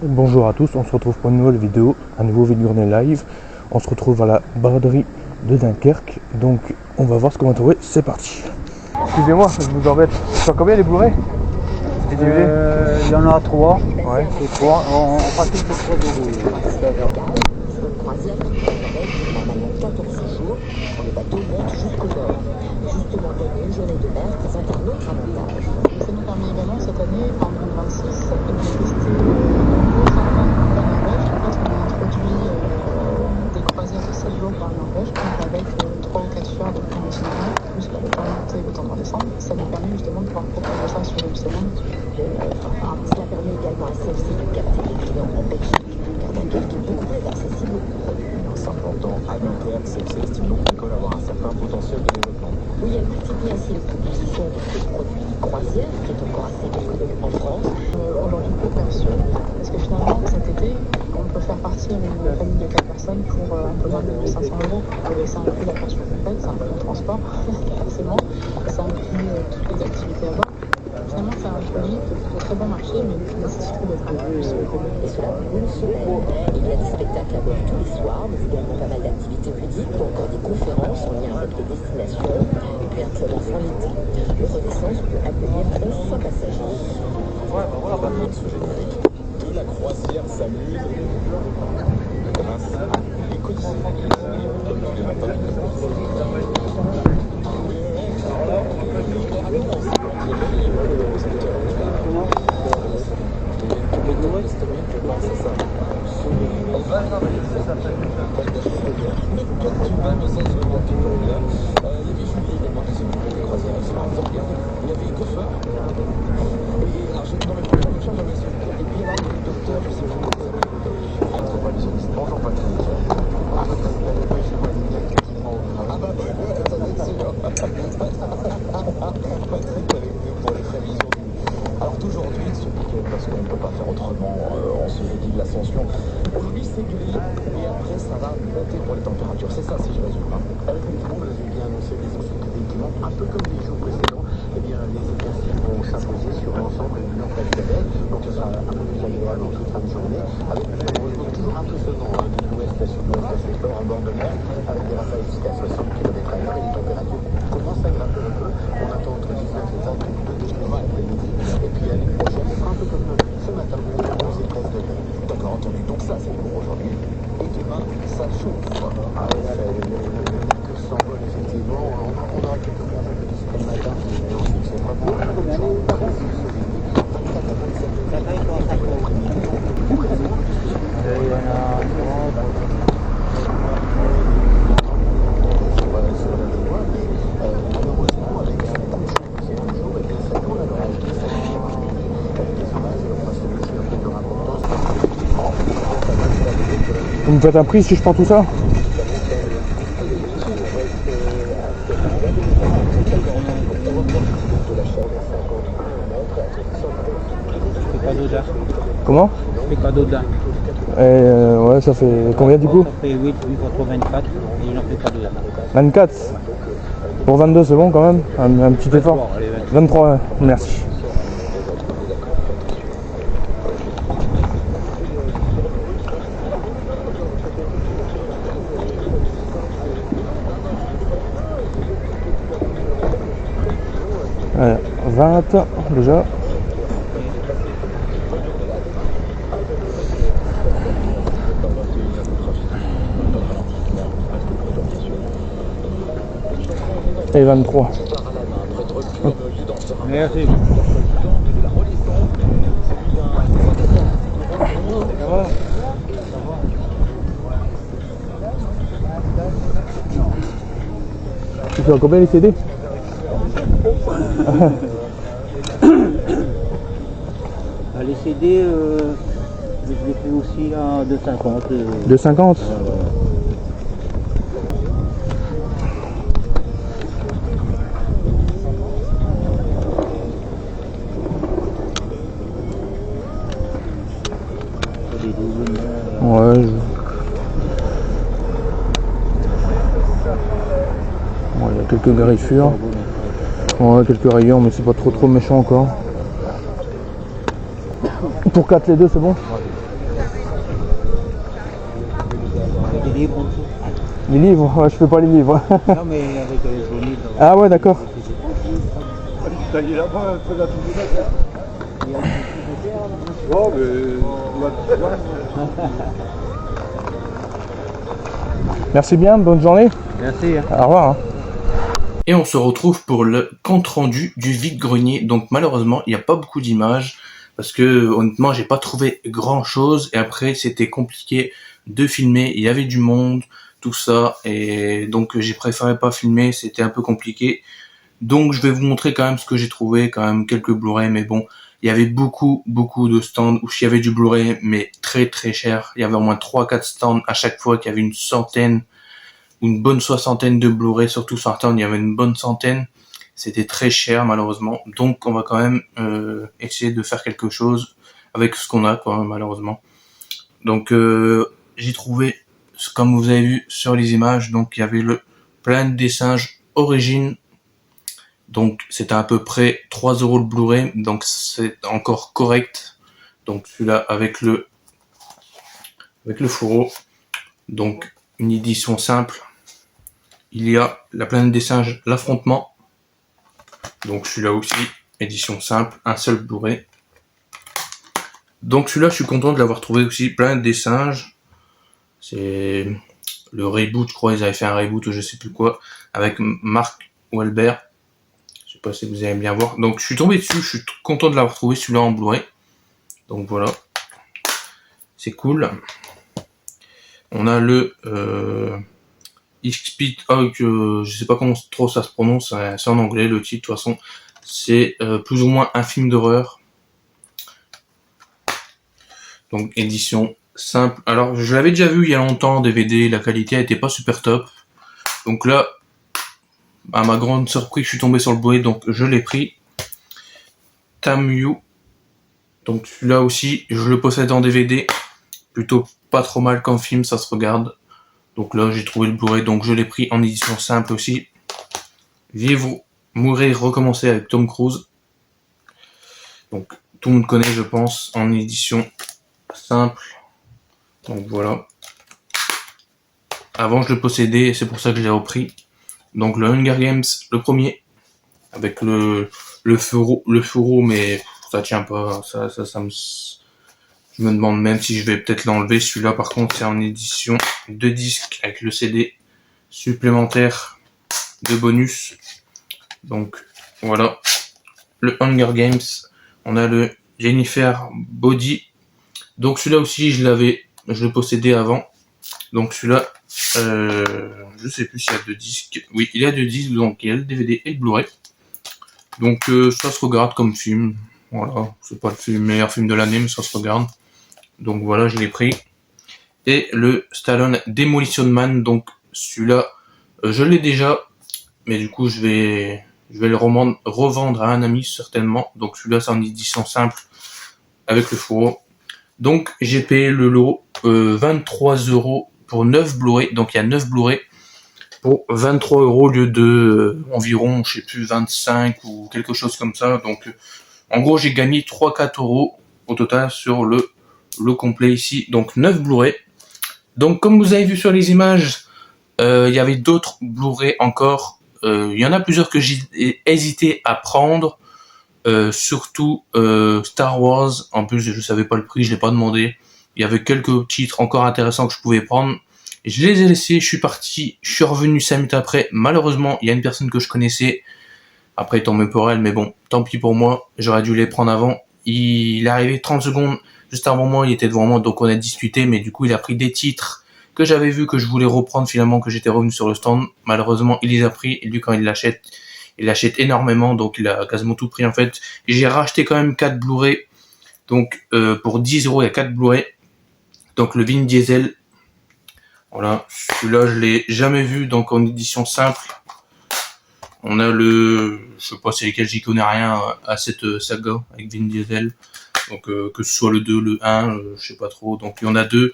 Bonjour à tous, on se retrouve pour une nouvelle vidéo, un nouveau Vidgourney live. On se retrouve à la braderie de Dunkerque, donc on va voir ce qu'on va trouver, c'est parti. Excusez-moi, je vous embête. Sur combien les Blu-ray? Il y en a 3. Ouais. C'est 3. En pratique, c'est 3 euros. Croisière qui normalement 14 jours, quand le bateau monte jusqu'au bord. Justement, une journée de mer présente un autre avantage. Ça nous permet également cette année, en 2026, de tester le nouveau format de la Norvège. En fait, on a introduit des croisières de 7 jours par Norvège, donc avec 3 ou 4 soirs de plan itinéraire, plus le temps de monter et le temps de redescendre. Ça nous permet justement de pouvoir proposer ça sur une semaine. Cela permet également à celle-ci de capter les clients en Belgique, car Dunkerque est beaucoup plus accessible. Cependant, à Dunkerque, CFC estime donc l'école avoir un certain potentiel de développement. Oui, elle multiplie ainsi les propositions de ces produits croisières, qui est encore assez méconnu en France. Aujourd'hui, peu perçu, parce que finalement, cet été, on peut faire partir une famille de 4 personnes pour un peu moins de 500 €. Ça inclut la pension complète, ça inclut le transport, forcément, ça inclut toutes les activités à bord. Finalement, c'est un produit qui est très bon marché, mais qui nécessite d'être un peu plus connu. Et cela pour une semaine. Il y a des spectacles à bord tous les soirs, mais également pas mal d'activités ludiques ou encore des conférences en lien avec les destinations. Et puis un club enfant l'été. Le Renaissance peut accueillir 1100 passagers. Ce générique de la croisière s'amuse grâce à l'écologie. Comme tous les matins. Alors d'aujourd'hui, ce week-end, parce qu'on ne peut pas faire autrement en ce jeudi de l'Ascension, aujourd'hui c'est gris et après ça va monter pour les températures. C'est ça si je résume. Effectivement, vous avez bien annoncé les ensuite effectivement, un peu comme les jours précédents, eh bien les éclaircies vont s'imposer sur l'ensemble du nord traditionnel, donc ce sera un peu plus agréable en toute fin de journée, avec malheureusement toujours un peu sonnant de l'ouest à sud-ouest à cette heure en bord de mer, avec des rafales jusqu'à 60 km/h et les températures commencent à grimper un peu. On attend entre 19 et 22 degrés l'après-midi, et puis l'année prochaine, ce sera un peu comme ce matin, 11 et 13 degrés. D'accord, entendu. Donc ça, c'est pour aujourd'hui. Et demain, ça chauffe. Ah, le s'envole, effectivement. On aura quelques points un peu discrets le matin, mais ensuite, c'est vraiment un peu de jour. 24 à 27 degrés l'après-midi. Malheureusement, avec ce coup de chaud qui est un jour, et bien ça tourne à l'orage qui s'affiche avec des orages, et on va se laisser un peu de importance parce que Vous me faites un prix si je prends tout ça? Je fais pas d'Oda. Comment? Je fais pas d'Oda. Ouais, ça fait combien du coup? Ça fait 8 contre 24 et je n'en fais pas d'Oda. 24. Pour 22 c'est bon quand même, un petit effort. Allez, 23, ouais. Merci. Allez, 20 déjà. Et 23. Merci. Tu fais combien les CD? Les CD, je les fais aussi à 2,50. 2,50. Ouais. Bon, il y a quelques griffures. Ouais, quelques rayons, mais c'est pas trop méchant encore. Pour 4 les deux, c'est bon? livres en dessous. Les livres, ouais, je fais pas les livres. Non, mais avec les jaunies. Ah ouais, d'accord. Merci bien, bonne journée. Merci. Au revoir. Hein. Et on se retrouve pour le compte rendu du vide-grenier. Donc malheureusement, il n'y a pas beaucoup d'images parce que honnêtement, j'ai pas trouvé grand chose. Et après, c'était compliqué de filmer. Il y avait du monde, tout ça, et donc j'ai préféré pas filmer. C'était un peu compliqué. Donc je vais vous montrer quand même ce que j'ai trouvé, quand même quelques Blu-ray. Mais bon, il y avait beaucoup de stands où il y avait du Blu-ray, mais très cher. Il y avait au moins 3-4 stands à chaque fois qu'il y avait une centaine. Une bonne soixantaine de Blu-ray, surtout sur Internet, il y avait une bonne centaine. C'était très cher malheureusement. Donc on va quand même essayer de faire quelque chose avec ce qu'on a, quoi, malheureusement. Donc j'ai trouvé, comme vous avez vu sur les images, donc il y avait le Planète des Singes Origine. Donc c'était à peu près 3 € le Blu-ray, donc c'est encore correct. Donc celui-là avec le fourreau. Donc une édition simple. Il y a La Planète des Singes, l'affrontement. Donc celui-là aussi, édition simple, un seul Blu-ray. Donc celui-là, je suis content de l'avoir trouvé aussi, Planète des Singes. C'est le reboot, je crois, ils avaient fait un reboot ou je sais plus quoi, avec Mark Wahlberg. Je sais pas si vous allez bien voir. Donc je suis tombé dessus, je suis content de l'avoir trouvé, celui-là en Blu-ray. Donc voilà, c'est cool. On a le... X-Pit Hog, je sais pas comment trop ça se prononce, c'est en anglais le titre, de toute façon, c'est plus ou moins un film d'horreur. Donc édition simple. Alors je l'avais déjà vu il y a longtemps en DVD, la qualité était pas super top. Donc là, à ma grande surprise, je suis tombé sur le Blu-ray, donc je l'ai pris. Tamyu. Donc celui-là aussi, je le possède en DVD. Plutôt pas trop mal comme film, ça se regarde. Donc là, j'ai trouvé le Blu-ray, donc je l'ai pris en édition simple aussi. Vivre, mourir, recommencer avec Tom Cruise. Donc tout le monde connaît, je pense, en édition simple. Donc voilà. Avant, je le possédais, c'est pour ça que je l'ai repris. Donc le Hunger Games, le premier, avec le fourreau, mais ça tient pas. Je me demande même si je vais peut-être l'enlever. Celui-là, par contre, c'est en édition de disque avec le CD supplémentaire de bonus. Donc, voilà. Le Hunger Games. On a le Jennifer Body. Donc, celui-là aussi, je le possédais avant. Donc, celui-là, je sais plus s'il y a 2 disques. Oui, il y a 2 disques. Donc, il y a le DVD et le Blu-ray. Donc, ça se regarde comme film. Voilà. C'est pas le meilleur film de l'année, mais ça se regarde. Donc voilà, je l'ai pris. Et le Stallone Demolition Man, donc celui-là, je l'ai déjà, mais du coup je vais le revendre à un ami certainement. Donc celui-là c'est en édition simple avec le fourreau. Donc j'ai payé le lot 23 € pour 9 Blu-ray. Donc il y a 9 Blu-ray pour 23 € au lieu de environ, je sais plus, 25 ou quelque chose comme ça. Donc en gros j'ai gagné 3-4 € au total sur le complet ici, donc 9 Blu-ray. Donc comme vous avez vu sur les images, il y avait d'autres Blu-ray encore. Il y en a plusieurs que j'ai hésité à prendre, surtout Star Wars. En plus je savais pas le prix, je l'ai pas demandé. Il y avait quelques titres encore intéressants que je pouvais prendre. Je les ai laissés, je suis parti, je suis revenu 5 minutes après. Malheureusement, il y a une personne que je connaissais. Après, tant mieux pour elle, mais bon, tant pis pour moi. J'aurais dû les prendre avant. Il est arrivé 30 secondes juste avant moi, il était devant moi, donc on a discuté, mais du coup il a pris des titres que j'avais vu, que je voulais reprendre finalement, que j'étais revenu sur le stand. Malheureusement il les a pris, et lui quand il l'achète énormément, donc il a quasiment tout pris en fait. J'ai racheté quand même 4 Blu-ray, donc pour 10 € il y a 4 Blu-ray. Donc le Vin Diesel, voilà, celui-là je l'ai jamais vu, donc en édition simple. On a je sais pas c'est lesquels, j'y connais rien à cette saga avec Vin Diesel. Donc que ce soit le 2, le 1, je sais pas trop. Donc il y en a 2.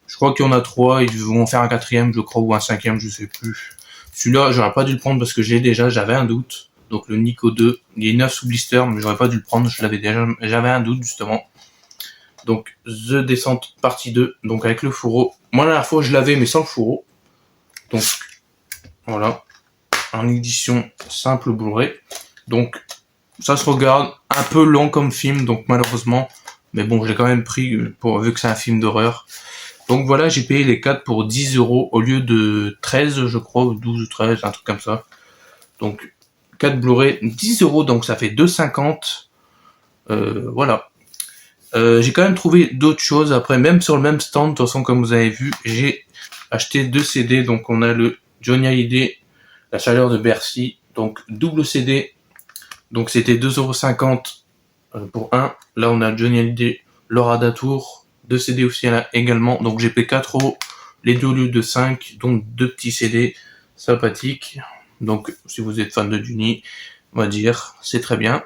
Je crois qu'il y en a 3. Ils vont faire un 4e, je crois, ou un 5e, je sais plus. Celui-là, j'aurais pas dû le prendre parce que j'avais un doute. Donc le Nico 2, il est 9 sous blister, mais j'aurais pas dû le prendre. J'avais un doute justement. Donc The Descent partie 2, donc avec le fourreau. Moi la dernière fois je l'avais mais sans le fourreau. Donc voilà, en édition simple Blu-ray. Donc ça se regarde un peu long comme film, donc malheureusement. Mais bon, j'ai quand même pris vu que c'est un film d'horreur. Donc voilà, j'ai payé les 4 pour 10 € au lieu de 13, je crois, ou 12 ou 13, un truc comme ça. Donc 4 Blu-ray, 10 €, donc ça fait 2,50. Voilà. J'ai quand même trouvé d'autres choses. Après, même sur le même stand, de toute façon, comme vous avez vu, j'ai acheté 2 CD. Donc on a le Johnny Hallyday, La chaleur de Bercy, donc double CD. Donc c'était 2,50 € pour un. Là on a Johnny Hallyday, Laura Datour, 2 CD aussi également. Donc j'ai payé 4 €, les deux au lieu de 5, donc 2 petits CD sympathiques. Donc si vous êtes fan de Johnny, on va dire, c'est très bien.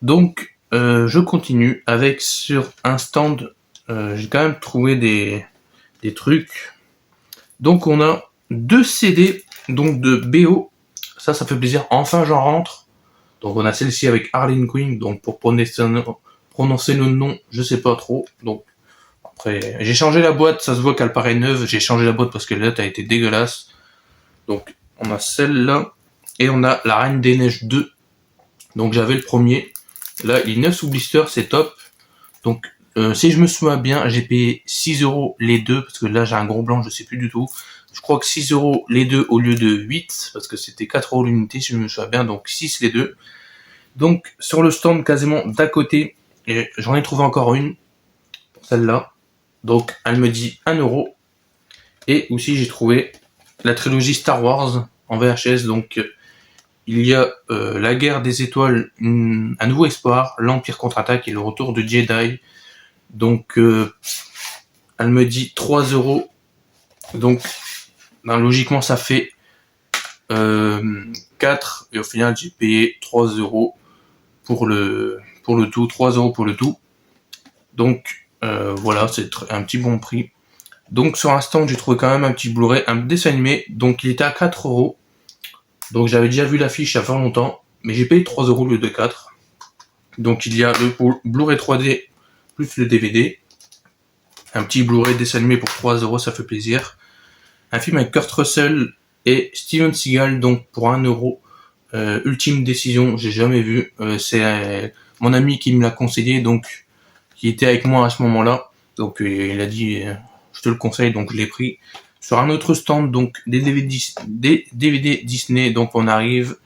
Donc je continue avec sur un stand, j'ai quand même trouvé des trucs. Donc on a 2 CD donc de BO, ça fait plaisir, enfin j'en rentre. Donc on a celle-ci avec Harleen Quinn, donc pour prononcer le nom, je sais pas trop. Donc après j'ai changé la boîte, ça se voit qu'elle paraît neuve, j'ai changé la boîte parce que la date a été dégueulasse. Donc on a celle-là et on a la Reine des Neiges 2. Donc j'avais le premier. Là, il est 9 sous blister, c'est top. Donc, si je me souviens bien, j'ai payé 6 € les deux, parce que là, j'ai un gros blanc, je sais plus du tout. Je crois que 6 € les deux au lieu de 8, parce que c'était 4 € l'unité, si je me souviens bien, donc 6 les deux. Donc, sur le stand, quasiment d'à côté, et j'en ai trouvé encore une, celle-là. Donc, elle me dit 1 €. Et aussi, j'ai trouvé la trilogie Star Wars en VHS, donc... il y a la guerre des étoiles, un nouveau espoir, l'Empire contre-attaque et le retour de Jedi. Donc, elle me dit 3 €. Donc, logiquement, ça fait 4. Et au final, j'ai payé 3 € pour le tout. 3 € pour le tout. Donc, voilà, c'est un petit bon prix. Donc, sur un stand, j'ai trouvé quand même un petit Blu-ray, un dessin animé. Donc, il était à 4 €. Donc j'avais déjà vu l'affiche il y a fort longtemps, mais j'ai payé 3 € au lieu de 4. Donc il y a le Blu-ray 3D plus le DVD. Un petit Blu-ray dessin animé pour 3 €, ça fait plaisir. Un film avec Kurt Russell et Steven Seagal, donc pour 1 €. Ultime décision, j'ai jamais vu. C'est mon ami qui me l'a conseillé, donc qui était avec moi à ce moment-là. Donc il a dit je te le conseille, donc je l'ai pris. Sur un autre stand, donc des DVD Disney, donc on arrive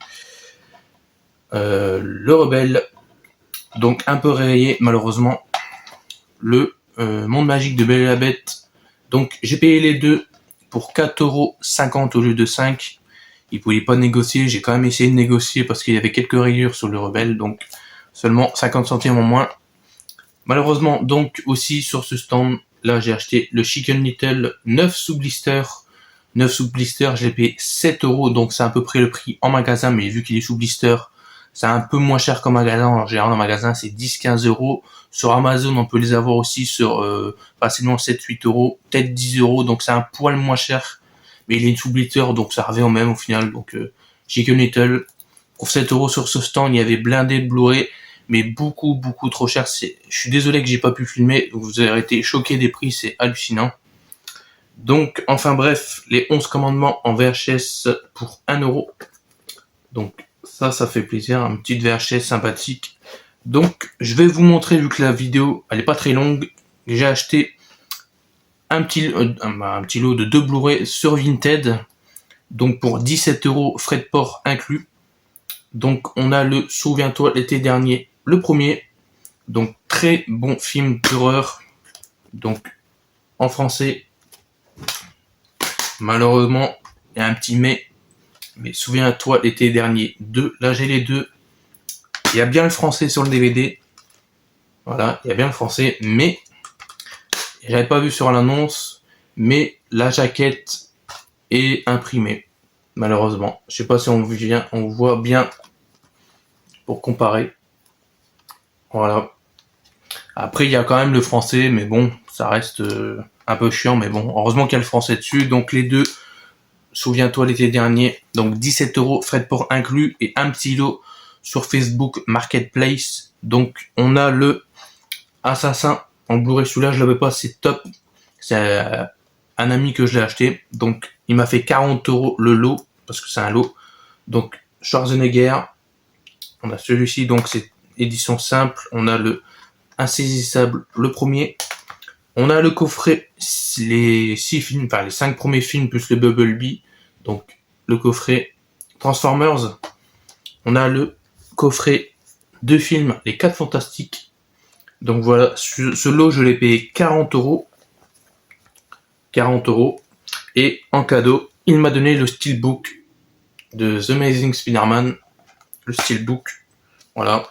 le Rebelle, donc un peu réveillé malheureusement, le Monde Magique de Belle et la Bête. Donc j'ai payé les deux pour 4,50 € au lieu de 5. Ils pouvaient pas négocier, j'ai quand même essayé de négocier parce qu'il y avait quelques rayures sur le Rebelle, donc seulement 50 centimes en moins. Malheureusement, donc aussi sur ce stand, là j'ai acheté le Chicken Little 9 sous blister. 9 sous blister, je l'ai payé 7 €, donc c'est à peu près le prix en magasin, mais vu qu'il est sous blister, c'est un peu moins cher qu'en magasin. En général, en magasin, c'est 10-15 €. Sur Amazon, on peut les avoir aussi sur facilement 7-8 €, peut-être 10 €, donc c'est un poil moins cher. Mais il est sous blister, donc ça revient au même au final. Donc Chicken Little, pour 7 € sur ce stand, il y avait blindé de Blu-ray, mais beaucoup trop cher. Je suis désolé que j'ai pas pu filmer, vous avez été choqués des prix, c'est hallucinant. Donc, enfin bref, les 11 commandements en VHS pour 1 €. Donc ça fait plaisir, une petite VHS sympathique. Donc je vais vous montrer, vu que la vidéo elle est pas très longue, j'ai acheté un petit lot de 2 Blu-ray sur Vinted. Donc pour 17 €, frais de port inclus. Donc on a le Souviens-toi l'été dernier, le premier. Donc très bon film d'horreur. Donc en français. Malheureusement, il y a un petit mais Souviens-toi l'été dernier 2. Là j'ai les deux. Il y a bien le français sur le DVD. Voilà, il y a bien le français, mais j'avais pas vu sur l'annonce, mais la jaquette est imprimée. Malheureusement. Je sais pas si on voit bien pour comparer. Voilà. Après il y a quand même le français, mais bon, ça reste un peu chiant, mais bon, heureusement qu'il y a le français dessus. Donc les deux, Souviens-toi l'été dernier, donc 17 €, frais de port inclus, et un petit lot sur Facebook Marketplace. Donc on a le Assassin En Blu-ray, celui-là, je l'avais pas, c'est top. C'est un ami que je l'ai acheté. Donc, il m'a fait 40 € le lot, parce que c'est un lot. Donc, Schwarzenegger. On a celui-ci, donc c'est édition simple. On a le Insaisissable, le premier. On a le coffret, les 6 films, enfin les 5 premiers films plus le Bumblebee. Donc, le coffret Transformers. On a le coffret 2 films, les 4 Fantastiques. Donc voilà, ce lot, je l'ai payé 40 €. 40 €. Et en cadeau, il m'a donné le steelbook de The Amazing Spider-Man. Le steelbook. Voilà.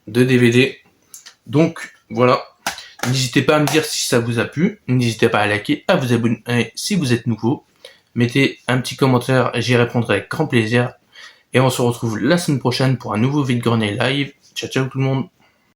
2 DVD. Donc, voilà. N'hésitez pas à me dire si ça vous a plu. N'hésitez pas à liker, à vous abonner si vous êtes nouveau. Mettez un petit commentaire, j'y répondrai avec grand plaisir. Et on se retrouve la semaine prochaine pour un nouveau vide-grenier live. Ciao ciao tout le monde.